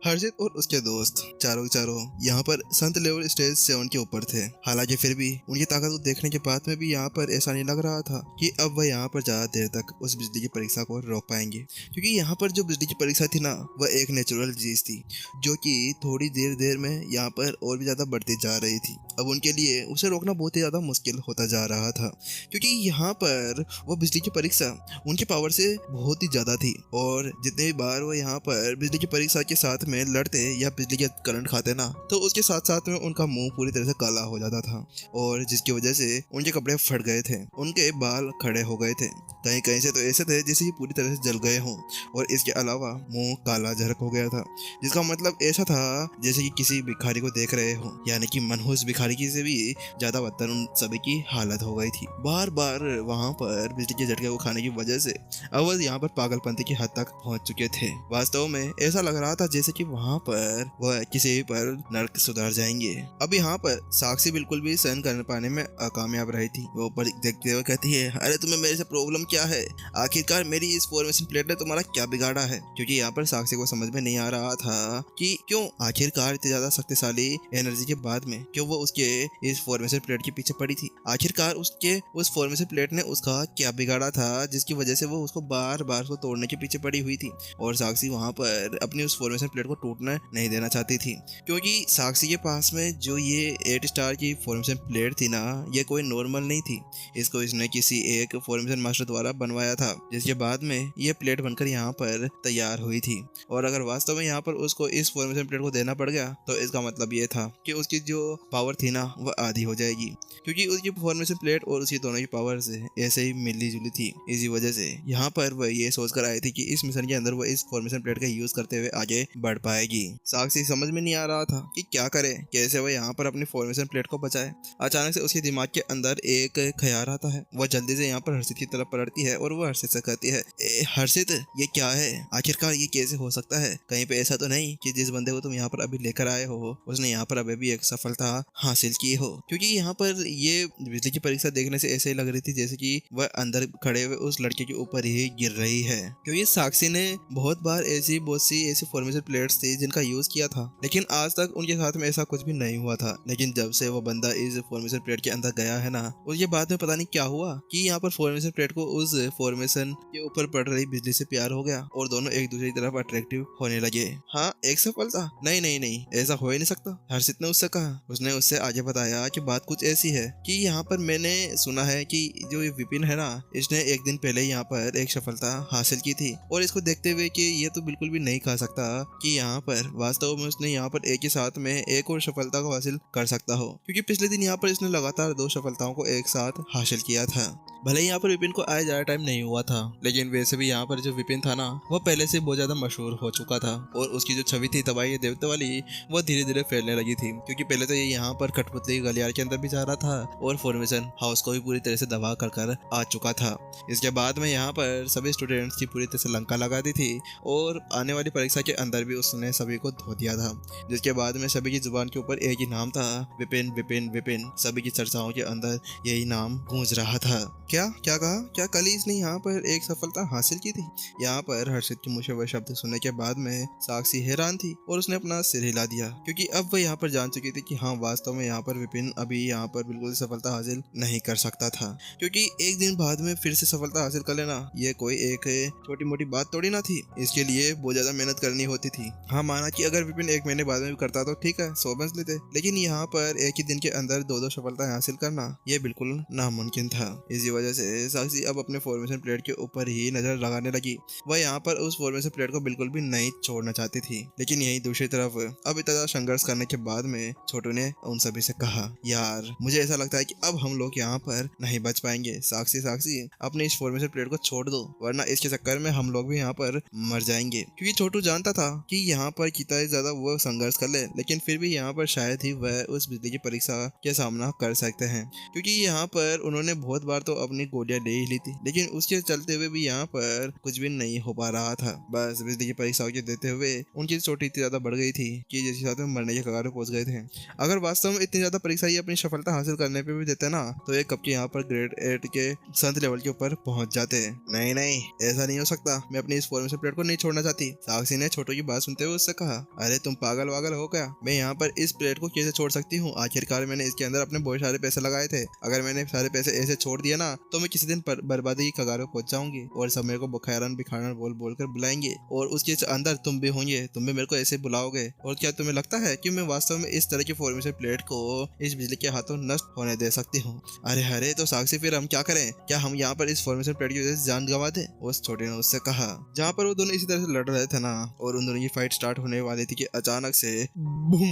हर्षित और उसके दोस्त चारों चारों यहाँ पर संत लेवल स्टेज 7 के ऊपर थे। हालांकि फिर भी उनकी ताकत को देखने के बाद में भी यहाँ पर ऐसा नहीं लग रहा था कि अब वह यहाँ पर ज्यादा देर तक उस बिजली की परीक्षा को रोक पाएंगे, क्योंकि यहाँ पर जो बिजली की परीक्षा थी ना, वह एक नेचुरल चीज थी जो कि थोड़ी देर देर में यहाँ पर और भी ज्यादा बढ़ती जा रही थी। अब उनके लिए उसे रोकना बहुत ही ज्यादा मुश्किल होता जा रहा था, क्योंकि यहाँ पर वो बिजली की परीक्षा उनकी पावर से बहुत ही ज्यादा थी। और जितने भी बार वो यहाँ पर बिजली की परीक्षा के साथ में लड़ते या बिजली के करंट खाते ना, तो उसके साथ साथ में उनका मुंह पूरी तरह से काला हो जाता था, और जिसकी वजह से उनके कपड़े फट गए थे, उनके बाल खड़े हो गए थे, कहीं कहीं से तो ऐसे थे जैसे कि पूरी तरह से जल गए हों, और इसके अलावा मुंह काला झरक हो गया था, जिसका मतलब ऐसा था जैसे कि किसी भिखारी को देख रहे हो, यानी कि मनहूस भिखारी की से भी ज्यादा बदतर उन सभी की हालत हो गई थी। बार बार वहां पर बिजली के झटके को खाने की वजह से अवध यहाँ पर पागलपंती की हद तक पहुंच चुके थे। वास्तव में ऐसा लग रहा था जैसे कि वहां पर वह किसी पर नर्क सुधर जाएंगे। अब यहाँ पर साक्षी बिल्कुल भी सहन कर पाने में अकामयाब रही थी। वो ऊपर देखते हुए कहती है, अरे तुम्हें मेरे से प्रॉब्लम क्या है? आखिरकार मेरी इस फॉर्मेशन प्लेट ने तुम्हारा क्या बिगाड़ा है? क्योंकि यहाँ पर साक्षी को समझ में नहीं आ रहा था कि क्यों आखिरकार इतनी ज्यादा शक्तिशाली एनर्जी के बाद में क्यों वो उसके इस फॉर्मेशन प्लेट के पीछे पड़ी थी। आखिरकार उसके उस फॉर्मेशन प्लेट ने उसका क्या बिगाड़ा था जिसकी वजह से वो उसको बार बार उसको तोड़ने के पीछे पड़ी हुई थी। और साक्षी वहां पर अपनी उस फॉर्मेशन प्लेट को टूटने नहीं देना चाहती थी, क्योंकि साक्षी के पास में जो ये 8 स्टार की फॉर्मेशन प्लेट थी ना, ये कोई नॉर्मल नहीं थी। इसको इसने किसी एक फॉर्मेशन मास्टर द्वारा बनवाया था, जिसके बाद में ये प्लेट बनकर यहाँ पर तैयार हुई थी। और अगर वास्तव में यहाँ पर उसको इस फॉर्मेशन प्लेट को देना पड़ गया तो इसका मतलब ये था कि उसकी जो पावर थी ना, वह आधी हो जाएगी, क्योंकि उसकी फॉर्मेशन प्लेट और उसकी दोनों की पावर से ऐसे ही मिली जुली थी। इसी वजह से यहाँ पर वह ये सोचकर आई थी कि इस मिशन के अंदर वह इस फॉर्मेशन प्लेट का यूज करते हुए आगे बढ़ पाएगी। साक्षी समझ में नहीं आ रहा था कि क्या करे, कैसे वह यहाँ पर अपनी फॉर्मेशन प्लेट को बचाए। अचानक से उसके दिमाग के अंदर एक ख्याल आता है। वह जल्दी से यहाँ पर हर्षित की तरफ पलटती है और वह हर्षित से कहती है, हर्षित ये क्या है? आखिरकार ये कैसे हो सकता है? कहीं पे ऐसा तो नहीं कि जिस बंदे को तुम यहाँ पर अभी लेकर आए हो उसने यहाँ पर अभी भी एक सफलता हासिल की हो? क्योंकि यहाँ पर ये बिजली की परीक्षा देखने से ऐसे ही लग रही थी जैसे कि वह अंदर खड़े हुए उस लड़के के ऊपर ही गिर रही है, क्योंकि साक्षी ने बहुत बार बहुत सी ऐसी फॉर्मेशन प्लेट्स थी जिनका यूज किया था, लेकिन आज तक उनके साथ में ऐसा कुछ भी नहीं हुआ था। लेकिन जब से वो बंदा इस फॉर्मेशन प्लेट के अंदर गया है ना, उसके बाद में पता नहीं क्या हुआ कि यहाँ पर फॉर्मेशन प्लेट को उस फॉर्मेशन के ऊपर पड़ रही बिजली से प्यार हो गया और दोनों एक दूसरे की तरफ अट्रैक्टिव होने लगे। हाँ, एक सफलता? नहीं नहीं नहीं, ऐसा हो ही नहीं सकता, हर्षित ने उससे कहा। उसने उससे आगे बताया कि बात कुछ ऐसी है कि यहाँ पर मैंने सुना है कि जो ये विपिन है ना, इसने एक दिन पहले यहाँ पर एक सफलता हासिल की थी, और इसको देखते हुए कि ये तो बिल्कुल भी नहीं कह सकता कि यहाँ पर वास्तव में उसने यहाँ पर एक ही साथ में एक और सफलता को हासिल कर सकता हो, क्योंकि पिछले दिन यहाँ पर इसने लगातार 2 सफलताओं को एक साथ हासिल किया था। भले ही यहाँ पर विपिन को आए ज्यादा टाइम नहीं हुआ था, लेकिन वैसे भी यहाँ पर जो विपिन था ना, वो पहले से बहुत ज्यादा मशहूर हो चुका था, और उसकी जो छवि थी तबाही देवता वाली, वो धीरे धीरे फैलने लगी थी। क्योंकि पहले तो ये यहाँ पर कठपुतली गलियार के अंदर भी जा रहा था और फॉर्मेशन हाउस को भी पूरी तरह से दबा कर आ चुका था। इसके बाद में यहाँ पर सभी स्टूडेंट्स की पूरी तरह से लंका लगा दी थी, और आने वाली परीक्षा के अंदर भी उसने सभी को धो दिया था, जिसके बाद में सभी की जुबान के ऊपर एक ही नाम था, विपिन विपिन विपिन। सभी की चर्चाओं के अंदर यही नाम गूंज रहा था। क्या क्या कहा? क्या कल ही इसने यहाँ पर एक सफलता हासिल की थी? यहाँ पर हर्षित के मुंह से वह शब्द सुनने के बाद में साक्षी हैरान थी और उसने अपना सिर हिला दिया, क्योंकि अब वह यहाँ पर जान चुकी थी कि हाँ, वास्तव में यहाँ पर विपिन अभी यहाँ पर बिल्कुल सफलता हासिल नहीं कर सकता था, क्योंकि एक दिन बाद में फिर से सफलता हासिल कर लेना ये कोई एक छोटी मोटी बात थोड़ी ना थी। इसके लिए बहुत ज्यादा मेहनत करनी होती थी। हाँ, माना कि अगर विपिन 1 महीने बाद में भी करता तो ठीक है, 100 बच लेते, लेकिन यहाँ पर एक ही दिन के अंदर 2 सफलता हासिल करना ये बिल्कुल नामुमकिन था। इसी वजह से साक्षी अब अपने फॉर्मेशन प्लेट के ऊपर ही नजर लगाने लगी। वह यहाँ पर उस फॉर्मेशन प्लेट को बिल्कुल भी नहीं छोड़ना चाहती थी। लेकिन यही दूसरी तरफ अब इतना संघर्ष करने के बाद में छोटू ने उन सभी से कहा, यार मुझे ऐसा लगता है कि अब हम लोग यहाँ पर नहीं बच पाएंगे। साक्षी साक्षी अपने इस फॉर्मेशन प्लेट को छोड़ दो, वरना इसके चक्कर में हम लोग भी यहाँ पर मर जाएंगे। क्योंकि छोटू जानता था कि यहाँ पर कितना ज्यादा वो संघर्ष कर ले, लेकिन फिर भी यहाँ पर शायद ही वह उस बिजली की परीक्षा के सामना कर सकते हैं, क्योंकि यहाँ पर उन्होंने बहुत बार तो अपनी गोलियां ले ही ली थी, लेकिन उसके चलते हुए भी यहाँ पर कुछ भी नहीं हो पा रहा था। बस बिजली की परीक्षाओं के देते हुए उनकी चोट इतनी ज्यादा बढ़ गई थी कि जिसके साथ में मरने के कगार पे पहुंच गए थे। अगर वास्तव में इतनी ज्यादा परीक्षा ये अपनी सफलता हासिल करने पे भी देते ना, तो ये कब के यहाँ पर ग्रेड 8 के संत लेवल के ऊपर पहुंच जाते। नहीं नहीं, ऐसा नहीं हो सकता, मैं अपनी इस फॉर्मेशन प्लेट को नहीं छोड़ना चाहती। साक्षी ने छोटू की बात सुनते सुनते हुए उससे कहा, अरे तुम पागल वागल हो क्या? मैं यहाँ पर इस प्लेट को कैसे छोड़ सकती हूँ? आखिरकार मैंने इसके अंदर अपने बहुत सारे पैसे लगाए थे। अगर मैंने सारे पैसे ऐसे छोड़ दिया ना तो मैं किसी दिन बर्बादी की कगार पर पहुंच जाऊंगी और सब मेरे को बुखारन बिखारन बोल बोल कर बुलाएंगे और उसके अंदर तुम भी होंगे, तुम भी मेरे को ऐसे बुलाओगे। और क्या तुम्हें लगता है कि मैं वास्तव में इस तरह की फॉर्मेशन प्लेट को इस बिजली के हाथों नष्ट होने दे सकती हूँ? अरे अरे तो साक्षी फिर हम क्या करें? क्या हम यहाँ पर इस फॉर्मेशन प्लेट की वजह से जान गंवा दें? उस छोटे ने उससे कहा। जहाँ पर वो दोनों इसी तरह से लड़ रहे थे ना और उन दोनों की फाइट स्टार्ट होने वाली थी कि अचानक से बूम,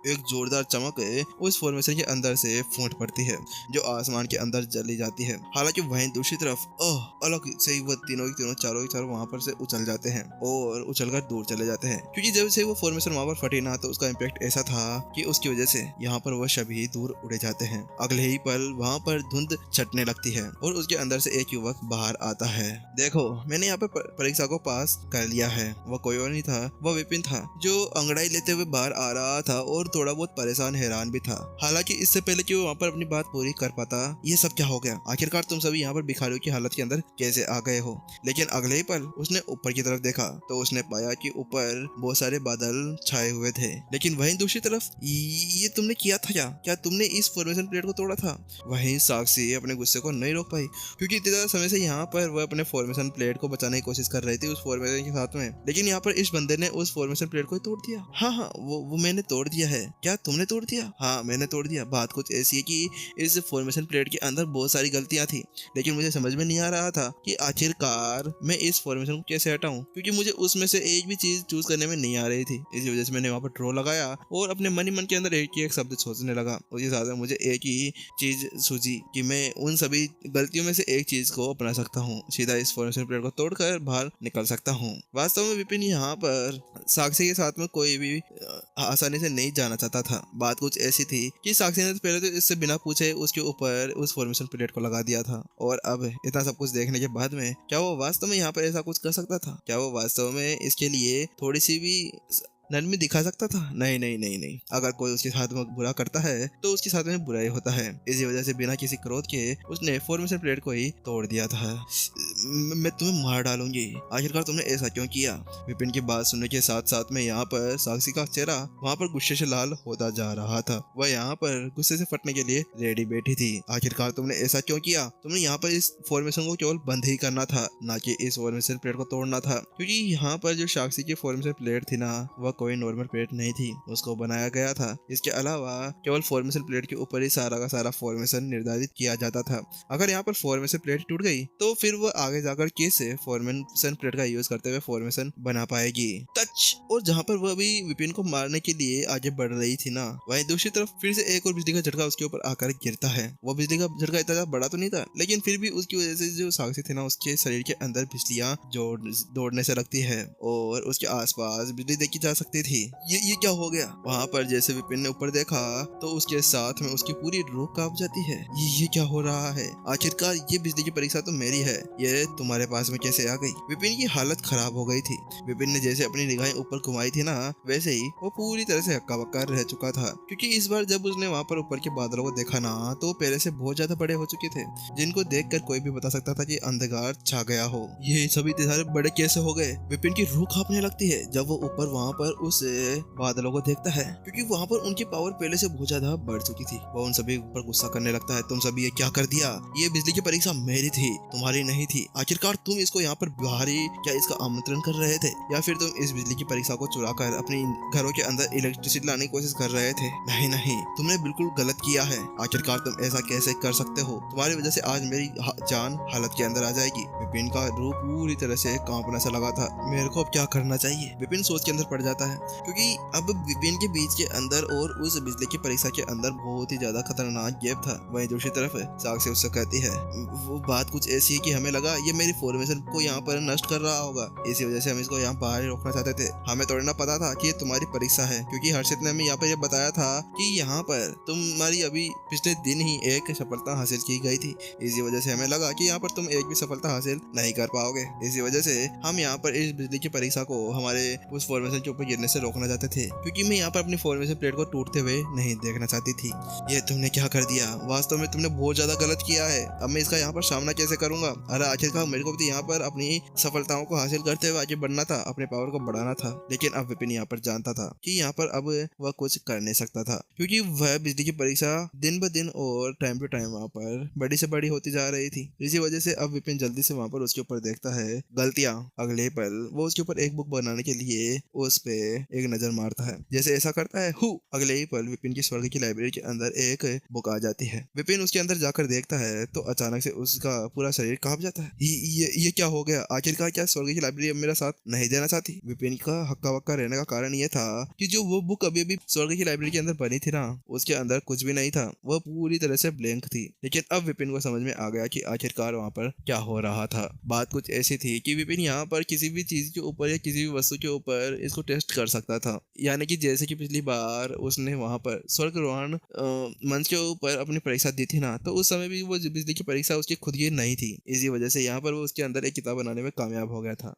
एक जोरदार चमक उस फॉर्मेशन के अंदर से फूट पड़ती है जो आसमान के अंदर चली जाती है। हालांकि वहीं दूसरी तरफ अलग से ही वो तीनों चारों के चारों वहां पर से उछल जाते हैं और उछलकर दूर चले जाते हैं, क्योंकि जब से वो फॉर्मेशन वहां पर फटी ना तो उसका इम्पैक्ट ऐसा था कि उसकी वजह से यहाँ पर वह सभी दूर उड़े जाते हैं। अगले ही पल वहाँ पर धुंध छटने लगती है और उसके अंदर से एक युवक बाहर आता है। देखो, मैंने यहाँ पर परीक्षा को पास कर लिया है। वह कोई और नहीं था, वह विपिन था जो अंगड़ाई लेते हुए बाहर आ रहा था और थोड़ा बहुत परेशान हैरान भी था। हालांकि इससे पहले कि वो वहाँ पर अपनी बात पूरी कर पाता, ये सब क्या हो गया? आखिरकार तुम सभी यहाँ पर भिखारियों की हालत के अंदर कैसे आ गए हो? लेकिन अगले ही पल उसने ऊपर की तरफ देखा तो उसने पाया कि ऊपर बहुत सारे बादल छाए हुए थे। लेकिन वहीं दूसरी तरफ ये तुमने किया था क्या तुमने इस फॉर्मेशन प्लेट को तोड़ा था? वहीं साक्षी अपने गुस्से को नहीं रोक पाई, क्योंकि इतने ज्यादा समय से यहाँ पर वह अपने फॉर्मेशन प्लेट को बचाने की कोशिश कर रही थी उस फॉर्मेशन के साथ में, लेकिन यहाँ पर इस बंदे ने उस फॉर्मेशन प्लेट को तोड़ दिया। हाँ, वो मैंने तोड़ दिया है। क्या तुमने तोड़ दिया? हाँ, मैंने तोड़ दिया। बात कुछ ऐसी है कि इस फॉर्मेशन प्लेट के अंदर बहुत सारी गलतियां थी, लेकिन मुझे समझ में नहीं आ रहा था कि आखिरकार मैं इस फॉर्मेशन को कैसे हटाऊं, क्योंकि मुझे उसमें से एक भी चीज चूज करने में नहीं आ रही थी। इसी वजह से मैंने वहाँ पर ट्रो लगाया और अपने मन ही मन के अंदर एक ही एक शब्द सोचने लगा। उसके साथ में मुझे एक ही चीज सूझी कि मैं उन सभी गलतियों में से एक चीज को अपना सकता हूँ, सीधा इस फॉर्मेशन प्लेट को तोड़कर बाहर निकल सकता हूँ। वास्तव में विपिन यहाँ पर साक्षी के साथ में कोई भी आसानी से नहीं जाना चाहता था। बात कुछ ऐसी थी कि साक्षी ने पहले तो इससे बिना पूछे उसके ऊपर उस फॉर्मेशन प्लेट को लगा दिया था, और अब इतना सब कुछ देखने के बाद में क्या वो वास्तव में यहाँ पर ऐसा कुछ कर सकता था? क्या वो वास्तव में इसके लिए थोड़ी सी भी नरमी दिखा सकता था? नहीं नहीं नहीं नहीं, अगर कोई उसके साथ में बुरा करता है तो उसके साथ में बुरा ही होता है। इसी वजह से बिना किसी क्रोध के उसने फॉर्मेशन प्लेट को ही तोड़ दिया था। मैं तुम्हें मार डालूंगी, आखिरकार तुमने ऐसा क्यों किया? विपिन की बात सुनने के साथ साथ में यहाँ पर साक्षी का चेहरा वहाँ पर गुस्से से लाल होता जा रहा था। वह यहाँ पर गुस्से से फटने के लिए रेडी बैठी थी। आखिरकार तुमने ऐसा क्यों किया? तुमने यहाँ पर इस फॉर्मेशन को केवल बंद ही करना था, ना कि इस फॉर्मेशन प्लेट को तोड़ना था, क्योंकि यहाँ पर जो साक्षी की फॉर्मेशन प्लेट थी ना वह कोई नॉर्मल प्लेट नहीं थी, उसको बनाया गया था। इसके अलावा केवल फॉर्मेशन प्लेट के ऊपर ही सारा का सारा फॉर्मेशन निर्धारित किया जाता था। अगर यहाँ पर फॉर्मेशन प्लेट टूट गई तो फिर वो आगे जाकर कैसे फॉर्मेशन प्लेट का यूज करते हुए फॉर्मेशन बना पाएगी? टच। और जहाँ पर वो अभी विपिन को मारने के लिए आगे बढ़ रही थी ना, वहीं दूसरी तरफ फिर से एक और बिजली का झटका उसके ऊपर आकर गिरता है। वो बिजली का झटका इतना बड़ा तो नहीं था, लेकिन फिर भी उसकी वजह से जो साक्षी थी ना उसके शरीर के अंदर बिजलियां दौड़ने से लगती है और उसके आसपास बिजली देखी जा सकती थी। ये क्या हो गया? वहाँ पर जैसे विपिन ने ऊपर देखा तो उसके साथ में उसकी पूरी रूह कांप जाती है। ये क्या हो रहा है? आखिरकार ये बिजली की परीक्षा तो मेरी है, ये तुम्हारे पास में कैसे आ गई? विपिन की हालत खराब हो गई थी। विपिन ने जैसे अपनी निगाहें ऊपर घुमाई थी ना, वैसे ही वो पूरी तरह से हक्का बक्का रह चुका था, क्योंकि इस बार जब उसने वहाँ पर ऊपर के बादलों को देखा ना तो पहले से बहुत ज्यादा बड़े हो चुके थे, जिनको देखकर कोई भी बता सकता था कि अंधकार छा गया हो। ये सभी सारे बड़े कैसे हो गए? विपिन की रूह कांपने लगती है जब वो ऊपर वहाँ पर उस बादलों को देखता है, क्योंकि वहाँ पर उनकी पावर पहले से बहुत ज्यादा बढ़ चुकी थी। वो उन सभी पर गुस्सा करने लगता है, तुम सभी ये क्या कर दिया? ये बिजली की परीक्षा मेरी थी, तुम्हारी नहीं थी। आखिरकार तुम इसको यहाँ पर बाहरी क्या इसका आमंत्रण कर रहे थे, या फिर तुम इस बिजली की परीक्षा को चुरा कर अपनी घरों के अंदर इलेक्ट्रिसिटी लाने की कोशिश कर रहे थे? नहीं नहीं, तुमने बिल्कुल गलत किया है। आखिरकार तुम ऐसा कैसे कर सकते हो? तुम्हारी वजह से आज मेरी जान हालत के अंदर आ जाएगी। विपिन का रूह पूरी तरह से कांपने सा लगा था। मेरे को अब क्या करना चाहिए? विपिन सोच के अंदर पड़ जाता है, क्योंकि अब विपिन के बीच के अंदर और उस बिजली की परीक्षा के अंदर बहुत ही ज्यादा खतरनाक गैप था। वहीं दूसरी तरफ साक्षी उससे कहती है, वो बात कुछ ऐसी है कि हमें लगा ये मेरी फॉर्मेशन को यहाँ पर नष्ट कर रहा होगा, इसी वजह से हम इसको यहाँ बाहर ही रोकना चाहते थे। हमें थोड़ा ना पता था कि ये तुम्हारी परीक्षा है, क्योंकि हर्षित ने हमें यहाँ पर यह बताया था कि यहाँ पर तुम्हारी अभी पिछले दिन ही एक सफलता हासिल की गई थी। इसी वजह से हमें लगा कि यहाँ पर तुम एक भी सफलता हासिल नहीं कर पाओगे। इसी वजह से हम यहाँ पर इस बिजली की परीक्षा को हमारे उस फॉर्मेशन के ऊपर गिरने से रोकना चाहते थे, क्योंकि मैं यहाँ पर अपनी फॉर्मेशन प्लेट को टूटते हुए नहीं देखना चाहती थी। ये तुमने क्या कर दिया? वास्तव में तुमने बहुत ज्यादा गलत किया है। अब मैं इसका यहाँ पर सामना कैसे करूंगा? अरे आखिरकार मेरे को भी यहाँ पर अपनी सफलताओं को हासिल करते हुए आगे बढ़ना था, अपने पावर को बढ़ाना था। लेकिन अब विपिन यहाँ पर जानता था कि यहाँ पर अब वह कुछ कर नहीं सकता था, क्योंकि वह बिजली की परीक्षा दिन ब दिन और टाइम टू टाइम वहाँ पर बड़ी से बड़ी होती जा रही थी। इसी वजह से अब विपिन जल्दी से वहाँ पर उसके ऊपर देखता है गलतियां। अगले पल वो उसके ऊपर एक बुक बनाने के लिए उस पे एक नजर मारता है। जैसे ऐसा करता है अगले ही पल विपिन की स्वर्ग की लाइब्रेरी के अंदर एक बुक आ जाती है। विपिन उसके अंदर जाकर देखता है तो अचानक से उसका पूरा शरीर कांप जाता है। ये क्या हो गया? आखिरकार क्या स्वर्ग की लाइब्रेरी अब मेरा साथ नहीं देना चाहती? विपिन का हक्का बक्का रहने का कारण ये था कि जो वो बुक अभी अभी स्वर्ग की लाइब्रेरी के अंदर बनी थी ना, उसके अंदर कुछ भी नहीं था, वह पूरी तरह से ब्लैंक थी। लेकिन अब विपिन को समझ में आ गया कि आखिरकार वहां पर क्या हो रहा था। बात कुछ ऐसी थी कि विपिन यहाँ पर किसी भी चीज के ऊपर या किसी भी वस्तु के ऊपर इसको टेस्ट कर सकता था। यानी कि जैसे कि पिछली बार उसने वहां पर स्वर्गारोहण मंच के ऊपर अपनी परीक्षा दी थी ना, तो उस समय भी वो बिजली की परीक्षा उसकी खुद की नहीं थी। इसी वजह से यहाँ पर वो उसके अंदर एक किताब बनाने में कामयाब हो गया था।